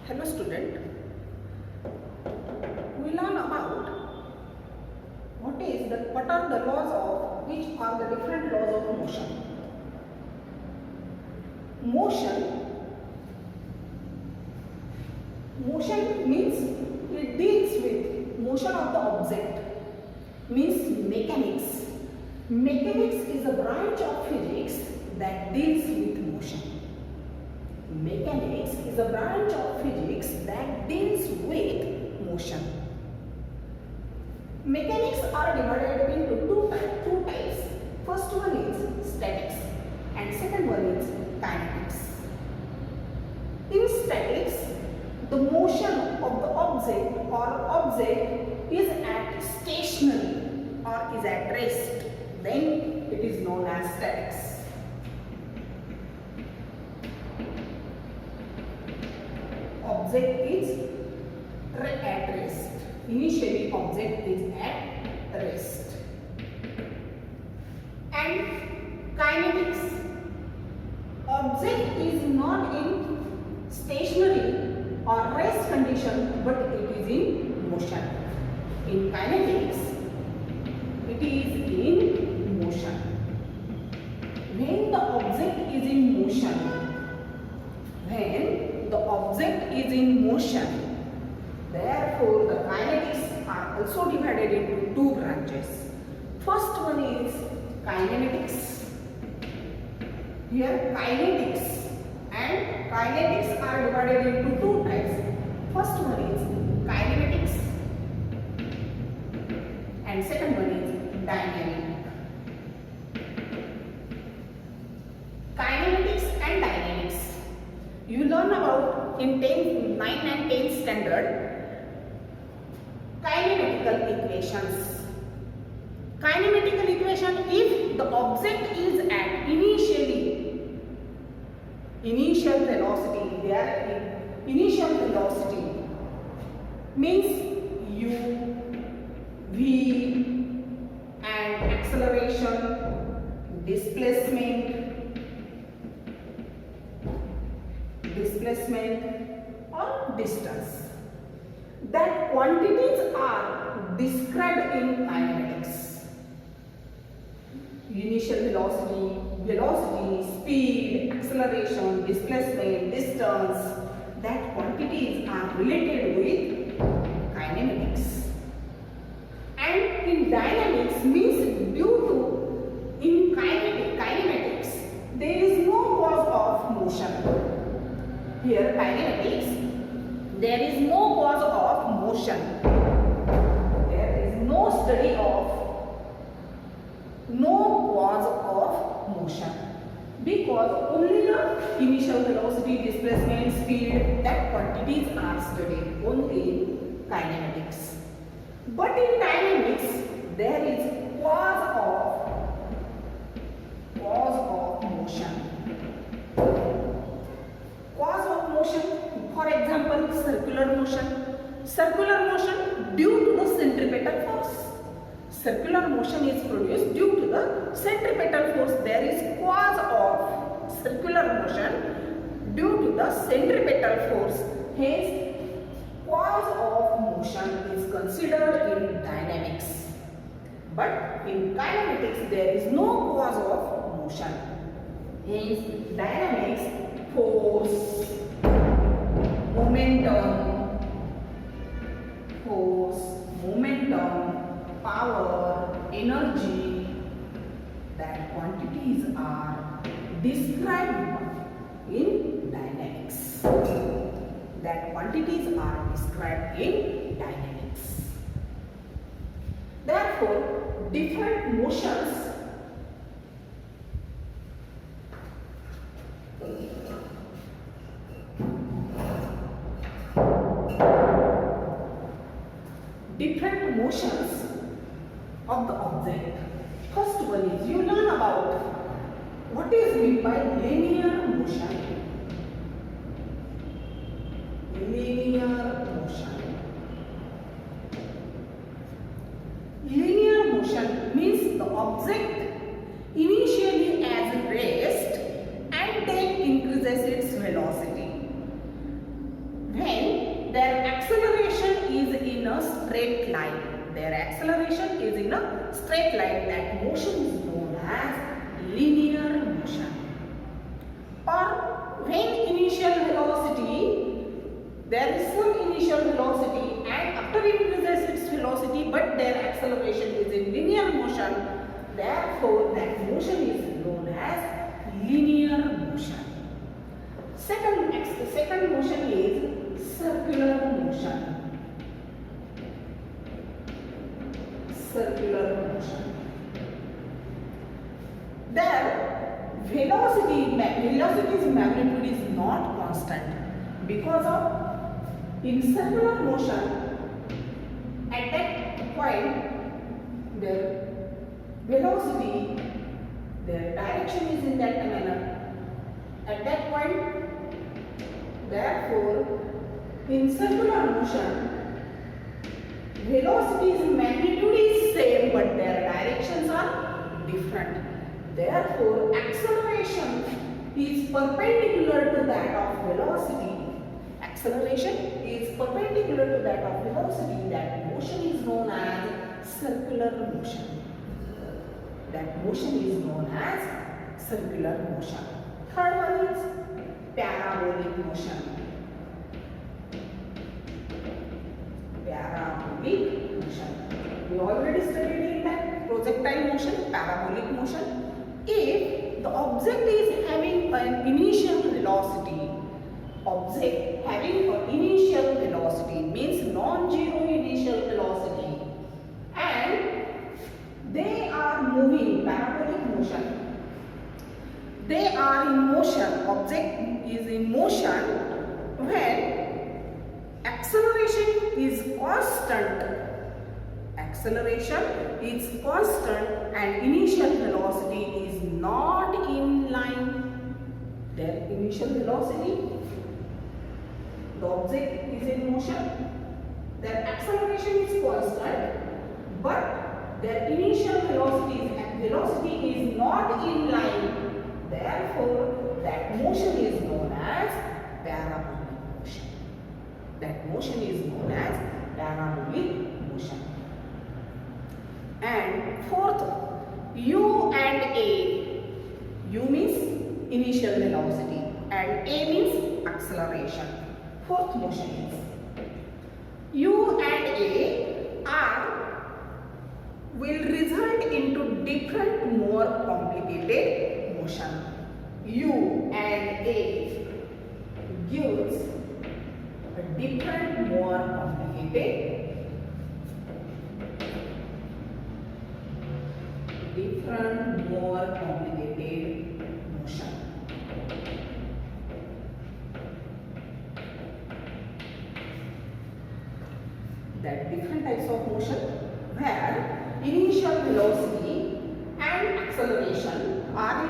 Hello student, we learn about what are the laws of, which are the different laws of motion. Motion means it deals with motion of the object, means mechanics. Mechanics is a branch of physics that deals with motion. Mechanics is a branch of physics that deals with motion. Mechanics are divided into two types. First one is statics and second one is kinetics. In statics, the motion of the object is at stationary or is at rest. Then it is known as statics. Object is at rest. Initially, object is at rest. And kinetics. Object is not in stationary or rest condition, but it is in motion. In kinetics, it is in motion. When the object is in motion, therefore the kinetics are also divided into two branches. First one is kinematics. Here kinetics and kinetics are divided into two types. First one is kinematics and second one is dynamic. Kinematics and dynamics. You learn about in 9 and 10 standard kinematical equations. Kinematical equation, if the object is at initial velocity, initial velocity means u, v and acceleration, displacement or distance. That quantities are described in kinematics. Initial velocity, speed, acceleration, displacement, distance, that quantities are related with kinematics. And in dynamics means in kinematics there is no cause of motion. Here kinematics, there is no cause of motion. There is no study of no cause of motion, because only the initial velocity, displacement, speed, that quantities are studied only in kinematics. But in dynamics, there is cause of motion. Cause of motion, for example, circular motion. Circular motion due to the centripetal force. Circular motion is produced due to the centripetal force. There is cause of circular motion due to the centripetal force. Hence, cause of motion is considered in dynamics. But in kinematics, there is no cause of motion. Hence, dynamics, force, momentum, power, energy, that quantities are described in dynamics. That quantities are described in dynamics. Therefore, different motions of the object. First one is, you learn about what is meant by linear motion. Linear motion means the object initially as rest and then increases its velocity. When their acceleration is in a straight line. That motion is known as linear motion. Or when initial velocity, there is some initial velocity and after it increases its velocity but their acceleration is in linear motion, therefore that motion is known as linear motion. Second motion is circular motion. Circular motion. There velocity's magnitude is not constant because of in circular motion at that point their velocity, their direction is in that manner at that point. Therefore, in circular motion, velocity's magnitude is same but their directions are different. Therefore, acceleration is perpendicular to that of velocity. Acceleration is perpendicular to that of velocity. That motion is known as circular motion. That motion is known as circular motion. Third one is parabolic motion. Parabolic motion. We already studied in that projectile motion, parabolic motion. If the object is having an initial velocity, object having an initial velocity means non-zero initial velocity, and they are moving parabolic motion. They are in motion, object is in motion when acceleration is constant. Acceleration is constant and initial velocity is not in line. Their initial velocity, the object is in motion, their acceleration is constant, but their initial velocity is not in line. Therefore, that motion is known as parabolic motion. That motion is known as parabolic motion. And fourth, U and A. U means initial velocity and A means acceleration. Fourth motion is U and A will result into different more complicated motion. U and A gives a different more complicated motion. That different types of motion where initial velocity and acceleration are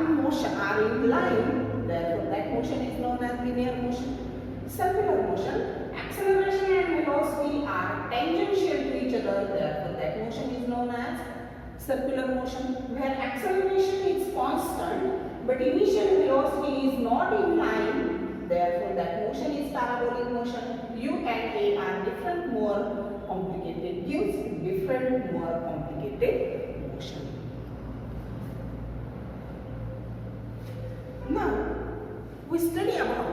in line, therefore that motion is known as linear motion. Circular motion, acceleration and velocity are tangential to each other, therefore that motion is known as circular motion. Where acceleration is constant but initial velocity is not in line, therefore that motion is parabolic motion. U and A are different more complicated, gives different more complicated motion. Now, we study about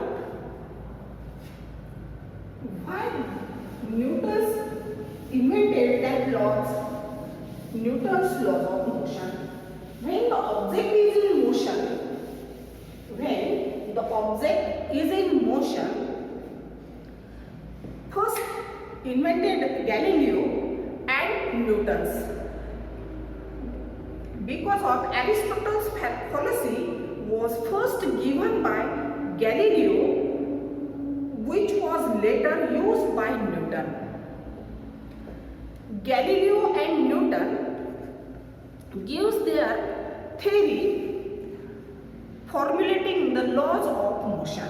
why Newton's invented that Newton's laws of motion. When the object is in motion, first invented Galileo and Newton's. Because of Aristotle's fallacy was first given by Galileo, which was later used by Newton. Galileo and Newton gives their theory formulating the laws of motion.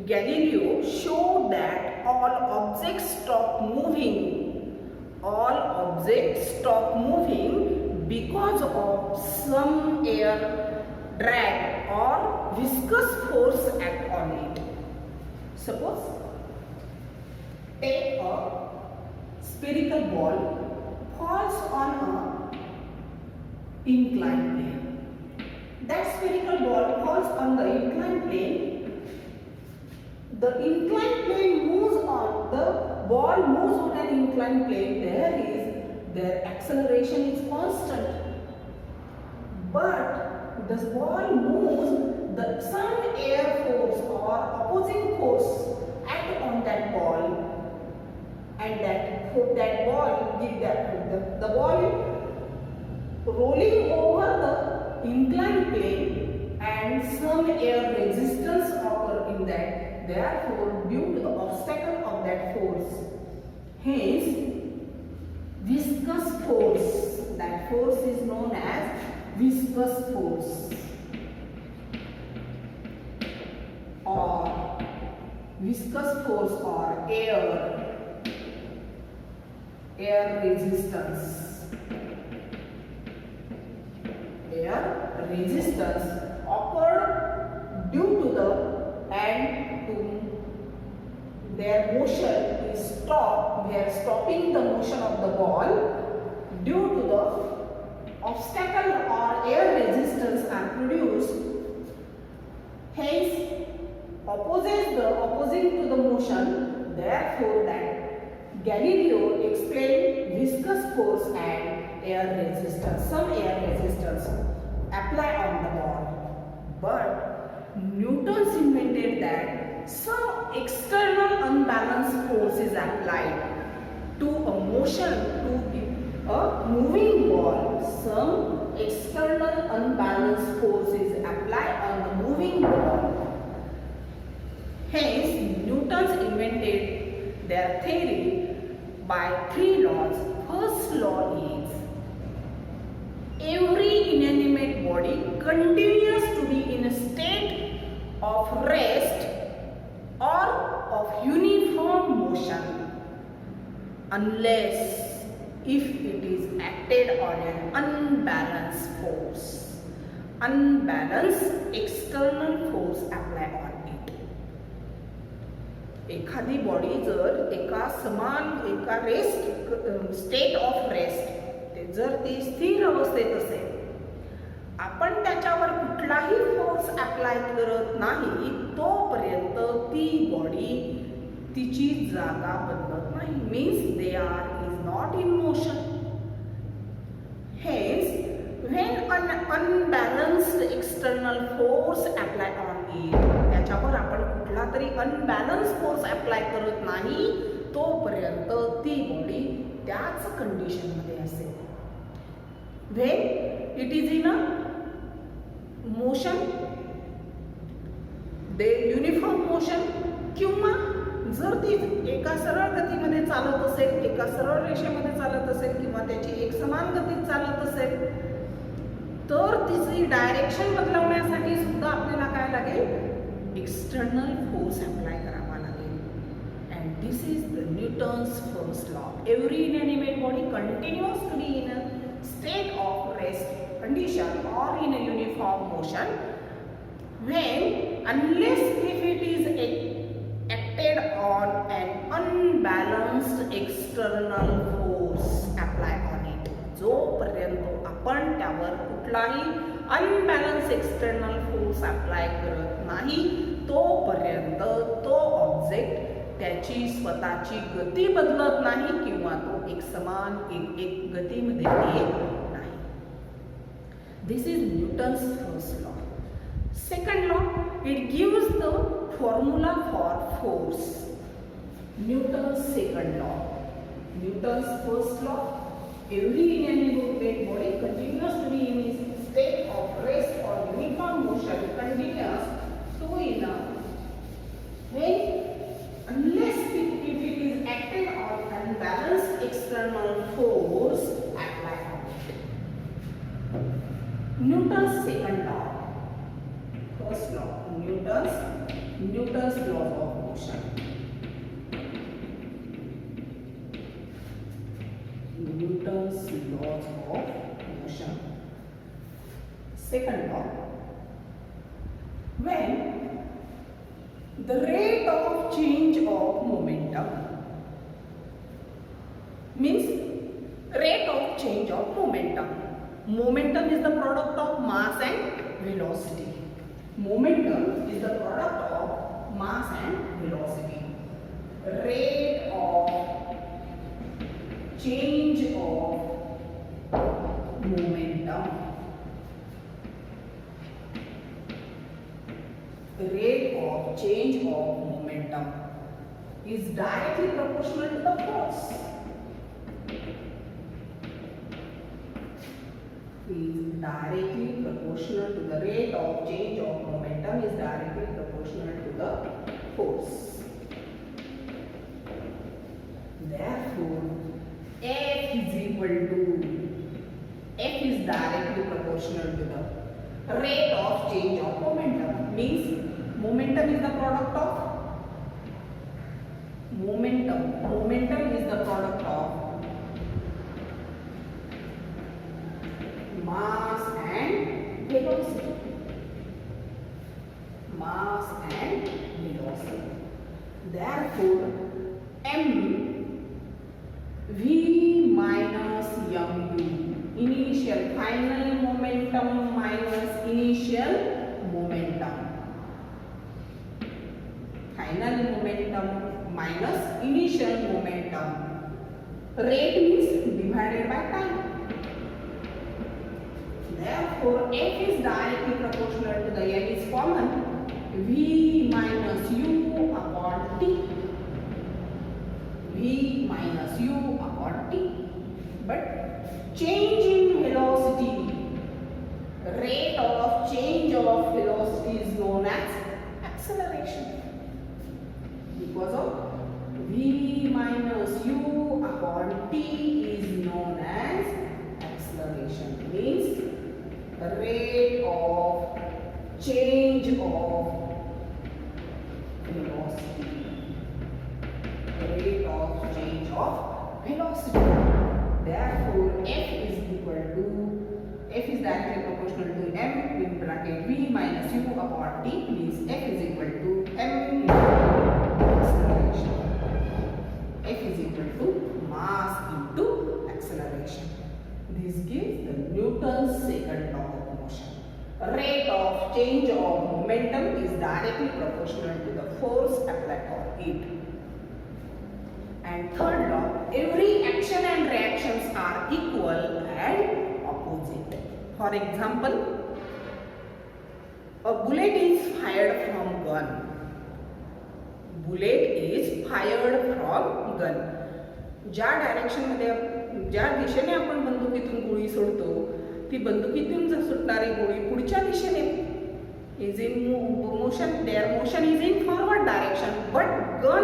Galileo showed that all objects stop moving because of some air drag or viscous force act on it. Suppose take a spherical ball falls on a inclined plane. That spherical ball falls on the inclined plane. The inclined plane moves on, the ball moves on an inclined plane. Their acceleration is constant. But the ball moves, some air force or opposing force act on that ball, and the ball rolling over the inclined plane, and some air resistance occur in that. Therefore, due to the obstacle of that force, hence viscous force, that force is known as viscous force or air resistance. Air resistance occurred due to their motion is stopped. They are stopping the motion of the ball due to the obstacle or air resistance are produced. Hence, opposing to the motion. Therefore, that Galileo explained viscous force and air resistance. Some air resistance apply on the ball, but Newton's invented that some external unbalanced force is applied to a moving ball. Some external unbalanced force is applied on the moving ball. Hence, Newton's invented their theory by 3 laws. First law is every inanimate body continues to be in a state of rest or of uniform motion unless if it is acted on an unbalanced force. Unbalanced external force apply on it. एखादी body जर एका rest state of rest जर ती स्थिर अवस्थेत असेल, आपण त्याच्यावर कुठलाही फोर्स अप्लाय करत नाही तोपर्यंत ती बॉडी तिची जागा बदलत नाही. Means they are is not in motion. Hence when unbalanced external force apply on it, त्याच्यावर आपण कुठला तरी अनबॅलन्स फोर्स अप्लाय करत नाही तोपर्यंत ती बॉडी त्याच कंडिशनमध्ये असेल. When it is in a motion, they uniform motion, किंवा जर ती एका सरळ गतीमध्ये चालत असेल, एका सरळ रेषेमध्ये चालत असेल, किंवा त्याची एक समान गतीत चालत असेल, तर तिची डायरेक्शन बदलवण्यासाठी सुद्धा आपल्याला काय लागेल, एक्सटर्नल फोर्स अप्लाय करावा लागेल. And this is the Newton's first law. Every inanimate body continuous to be in a state of rest condition or in a uniform motion unless if it is acted on an unbalanced external force apply on it. जोपर्यंत आपण त्यावर कुठलाही unbalance external force apply करत नाही तोपर्यंत तो object त्याची स्वतःची गती बदलत नाही किंवा तो एक समान एक गतीमध्ये येत नाही. This is Newton's first law. Second law, it gives the formula for force. Newton's second law. Newton's first law, every inanimate body continues to be in a state of rest or uniform motion continuous to in a when unless if it is acted on unbalanced external force applied on it. Newton's second law. First law, Newton's law of motion. Newton's laws of motion. Second law, when the rate of change of momentum means Rate of change of momentum. Momentum is the product of mass and velocity. Momentum is the product of mass and velocity. Rate of change of momentum. The rate of change of momentum is directly proportional to the force. Is directly proportional to the rate of change of momentum is directly proportional to the force. Therefore, F is equal to F is directly proportional to the rate of change of momentum. Means momentum is the product of Momentum is the product of mass and velocity. Mass and velocity. Therefore, V minus mu, initial final momentum minus initial momentum. Final momentum minus initial momentum. Rate means divided by time. Therefore, F is directly proportional to the M is common. V minus U upon T. V minus U upon T. But change in velocity, rate of change of velocity is known as acceleration. Because of V minus U upon T is known as acceleration. Means rate of change of velocity. Rate of change of velocity. Therefore, F is directly proportional to M in bracket V minus U upon T, means F is equal to M into acceleration. F is equal to mass into acceleration. This gives the Newton's second law of motion. Rate of change of momentum is directly proportional to the force applied on it. And third law, every action and reactions are equal and opposite. For example, a bullet is fired from gun. Bullet is fired from gun. ज्या डायरेक्शनमध्ये ज्या दिशेने आपण बंदुकीतून गोळी सोडतो ती बंदुकीतून सुटणारी गोळी पुढच्या दिशेने is in motion. Their motion is in forward direction, but gun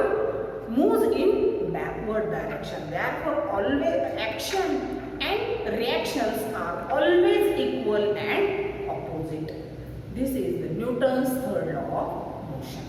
moves in backward direction. Therefore, always action and reactions are always equal and opposite. This is the Newton's third law of motion.